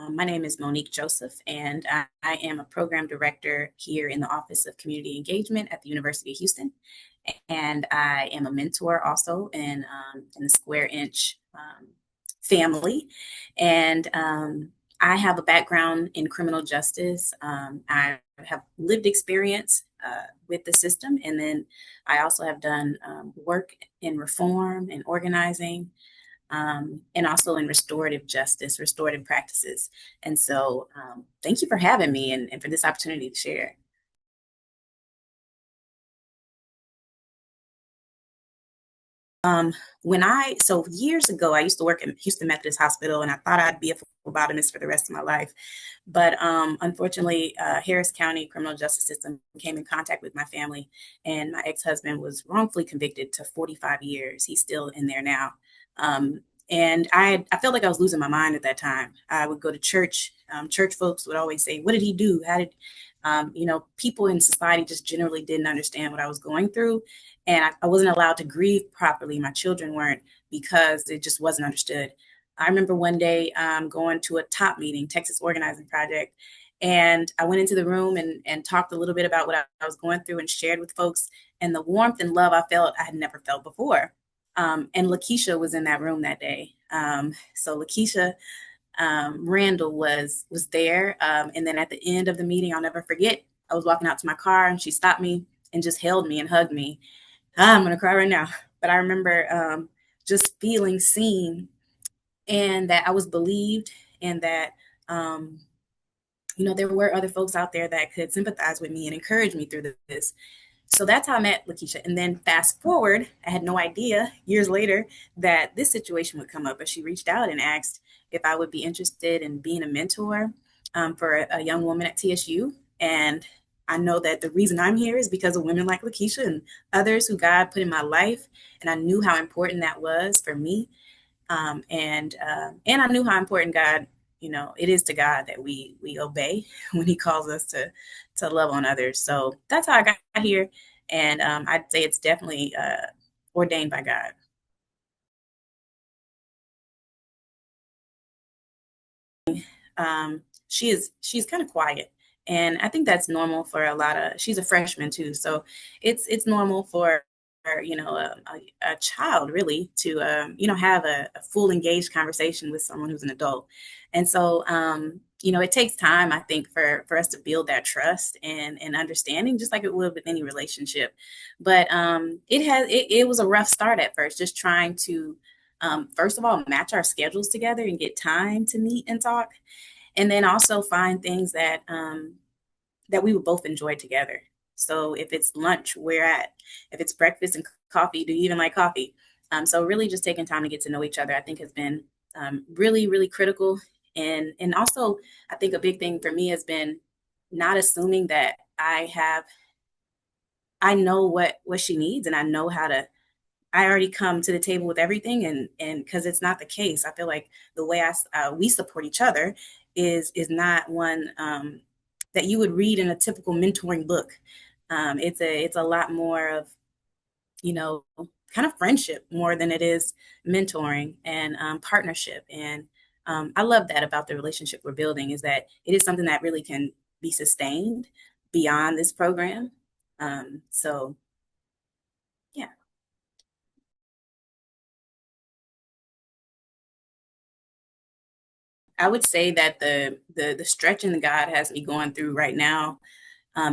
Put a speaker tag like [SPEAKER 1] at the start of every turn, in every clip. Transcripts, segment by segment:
[SPEAKER 1] My name is Monique Joseph, and I am a program director here in the Office of Community Engagement at the University of Houston. And I am a mentor also in the Square Inch family. And I have a background in criminal justice. I have lived experience with the system, and then I also have done work in reform and organizing, and also in restorative justice, restorative practices. And so thank you for having me and for this opportunity to share. So years ago, I used to work in Houston Methodist Hospital, and I thought I'd be a phlebotomist for the rest of my life. But unfortunately, Harris County criminal justice system came in contact with my family, and my ex-husband was wrongfully convicted to 45 years. He's still in there now. And I felt like I was losing my mind at that time. I would go to church. Church folks would always say, "What did he do? How did?" People in society just generally didn't understand what I was going through, and I wasn't allowed to grieve properly. My children weren't, because it just wasn't understood. I remember one day going to a top meeting, Texas Organizing Project, and I went into the room and talked a little bit about what I was going through and shared with folks. And the warmth and love I felt, I had never felt before. And Lakeisha was in that room that day. So Lakeisha Randall was there. And then at the end of the meeting, I'll never forget, I was walking out to my car and she stopped me and just held me and hugged me. I'm going to cry right now. But I remember just feeling seen, and that I was believed, and that, there were other folks out there that could sympathize with me and encourage me through this. So that's how I met Lakeisha. And then fast forward, I had no idea years later that this situation would come up. But she reached out and asked if I would be interested in being a mentor for a young woman at TSU. And I know that the reason I'm here is because of women like Lakeisha and others who God put in my life. And I knew how important that was for me. And I knew how important God, it is to God that we obey when He calls us to love on others. So that's how I got here, and I'd say it's definitely ordained by God. She's kind of quiet, and I think that's normal for a lot of. She's a freshman too, so it's normal for a child really to have a full engaged conversation with someone who's an adult. And so it takes time, I think, for us to build that trust and understanding, just like it would with any relationship. But it was a rough start at first, just trying to first of all match our schedules together and get time to meet and talk, and then also find things that we would both enjoy together. So if it's lunch, we're at. If it's breakfast and coffee, do you even like coffee? So really just taking time to get to know each other, I think, has been really, really critical. And also, I think a big thing for me has been not assuming that I know what she needs, and I know how to. I already come to the table with everything, and because it's not the case. I feel like the way we support each other is not one that you would read in a typical mentoring book. It's a lot more of, you know kind of friendship more than it is mentoring and partnership. And I love that about the relationship we're building, is that it is something that really can be sustained beyond this program. So yeah. I would say that the stretching that God has me going through right now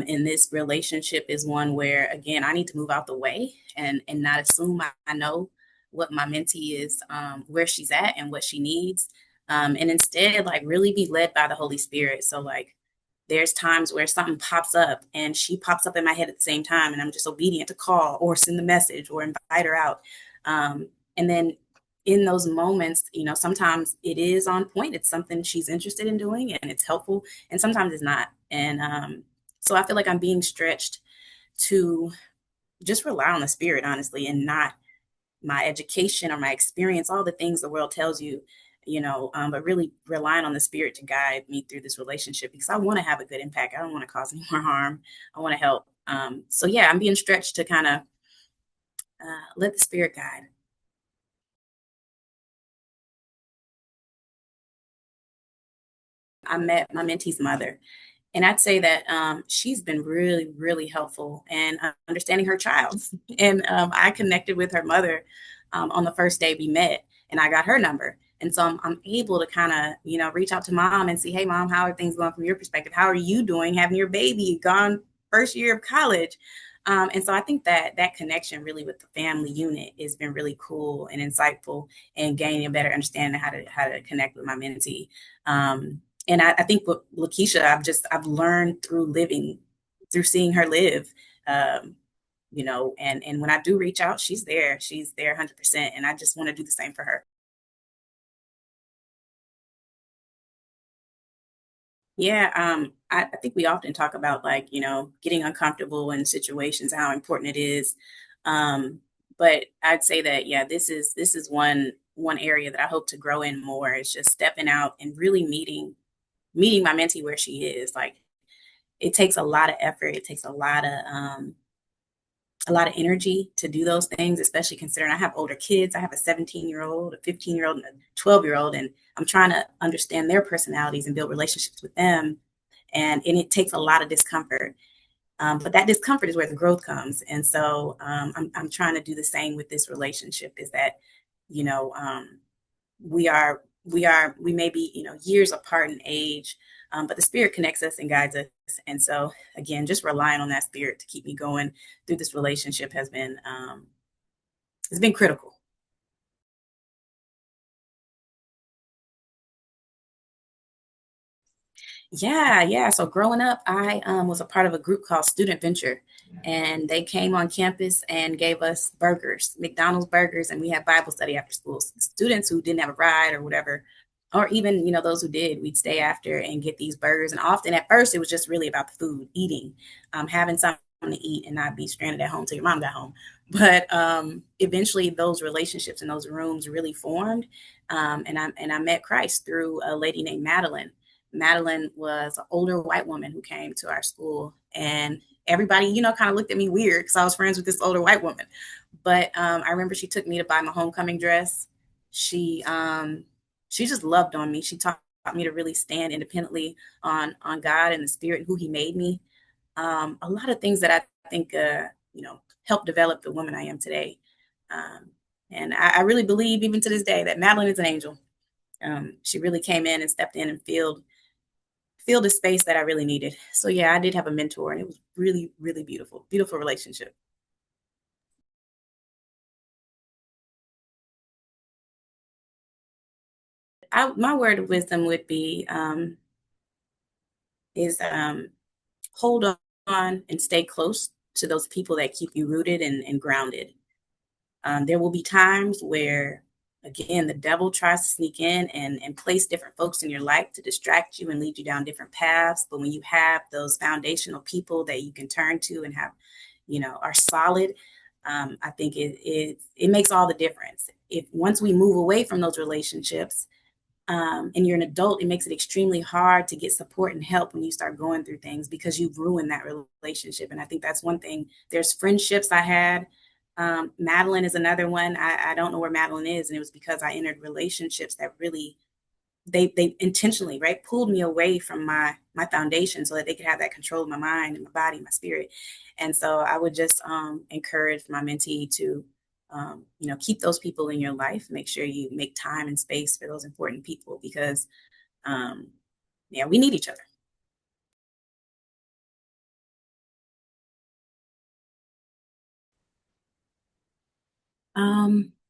[SPEAKER 1] in this relationship is one where, again, I need to move out the way and not assume I know what my mentee is, where she's at and what she needs, and instead, like, really be led by the Holy Spirit. So, like, there's times where something pops up and she pops up in my head at the same time, and I'm just obedient to call or send the message or invite her out. And then in those moments, sometimes it is on point. It's something she's interested in doing and it's helpful, and sometimes it's not. And so I feel like I'm being stretched to just rely on the Spirit, honestly, and not my education or my experience, all the things the world tells you, but really relying on the Spirit to guide me through this relationship, because I want to have a good impact. I don't want to cause any more harm. I want to help. So yeah, I'm being stretched to kind of let the Spirit guide. I met my mentee's mother. And I'd say that she's been really, really helpful in understanding her child. And I connected with her mother on the first day we met, and I got her number. And so I'm able to kind of, reach out to mom and see, hey, mom, how are things going from your perspective? How are you doing having your baby gone first year of college? And so I think that that connection really with the family unit has been really cool and insightful, and gaining a better understanding of how to connect with my mentee. And I think with Lakeisha, I've learned through living, through seeing her live. Um, and when I do reach out, she's there 100%, and I just want to do the same for her. Yeah, I think we often talk about, like, getting uncomfortable in situations, how important it is. Um, but I'd say that, yeah, this is one area that I hope to grow in more, is just stepping out and really meeting my mentee where she is. Like, it takes a lot of effort. It takes a lot of energy to do those things, especially considering I have older kids. I have a 17-year-old, a 15-year-old, and a 12-year-old, and I'm trying to understand their personalities and build relationships with them. And it takes a lot of discomfort. But that discomfort is where the growth comes. And so I'm trying to do the same with this relationship, is that, you know, um, we may be, years apart in age, but the spirit connects us and guides us. And so, again, just relying on that spirit to keep me going through this relationship has been critical. Yeah, yeah. So growing up, I was a part of a group called Student Venture, and they came on campus and gave us burgers, McDonald's burgers, and we had Bible study after school. Students who didn't have a ride or whatever, or even, those who did, we'd stay after and get these burgers. And often at first, it was just really about the food, eating, having something to eat, and not be stranded at home till your mom got home. But eventually, those relationships in those rooms really formed, and I met Christ through a lady named Madeline. Madeline was an older white woman who came to our school, and everybody, kind of looked at me weird because I was friends with this older white woman. But I remember she took me to buy my homecoming dress. She just loved on me. She taught me to really stand independently on God and the Spirit and who He made me. A lot of things that I think helped develop the woman I am today. Um, and I really believe, even to this day, that Madeline is an angel. She really came in and stepped in and filled a space that I really needed. So yeah, I did have a mentor, and it was really, really beautiful, beautiful relationship. My word of wisdom would be is hold on and stay close to those people that keep you rooted and grounded. There will be times where, again, the devil tries to sneak in and place different folks in your life to distract you and lead you down different paths. But when you have those foundational people that you can turn to and have, are solid, I think it makes all the difference. If once we move away from those relationships, and you're an adult, it makes it extremely hard to get support and help when you start going through things, because you've ruined that relationship. And I think that's one thing. There's friendships I had. Madeline is another one. I don't know where Madeline is, and it was because I entered relationships that really, they intentionally, right, pulled me away from my foundation so that they could have that control of my mind and my body, my spirit. And so I would just encourage my mentee to keep those people in your life. Make sure you make time and space for those important people, because um, yeah, we need each other.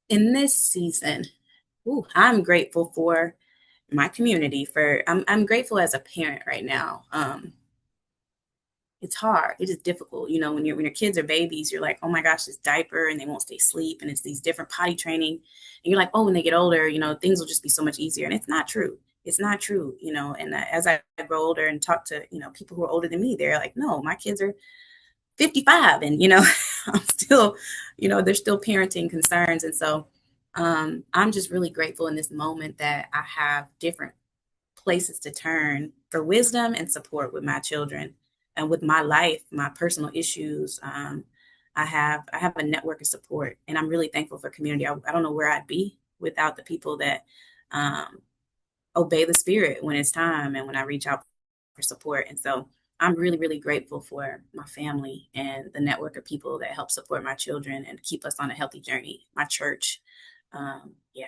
[SPEAKER 1] In this season, I'm grateful for my community. I'm grateful as a parent right now. It's hard. It is difficult. When your kids are babies, you're like, oh my gosh, this diaper, and they won't stay asleep, and it's these different potty training, and you're like, oh, when they get older, things will just be so much easier. And it's not true. It's not true. And as I grow older and talk to people who are older than me, they're like, no, my kids are 55, and I'm still, there's still parenting concerns. And so I'm just really grateful in this moment that I have different places to turn for wisdom and support with my children and with my life, my personal issues. I have a network of support, and I'm really thankful for community. I don't know where I'd be without the people that um, obey the spirit when it's time and when I reach out for support. And so I'm really, really grateful for my family and the network of people that help support my children and keep us on a healthy journey. My church. Yeah.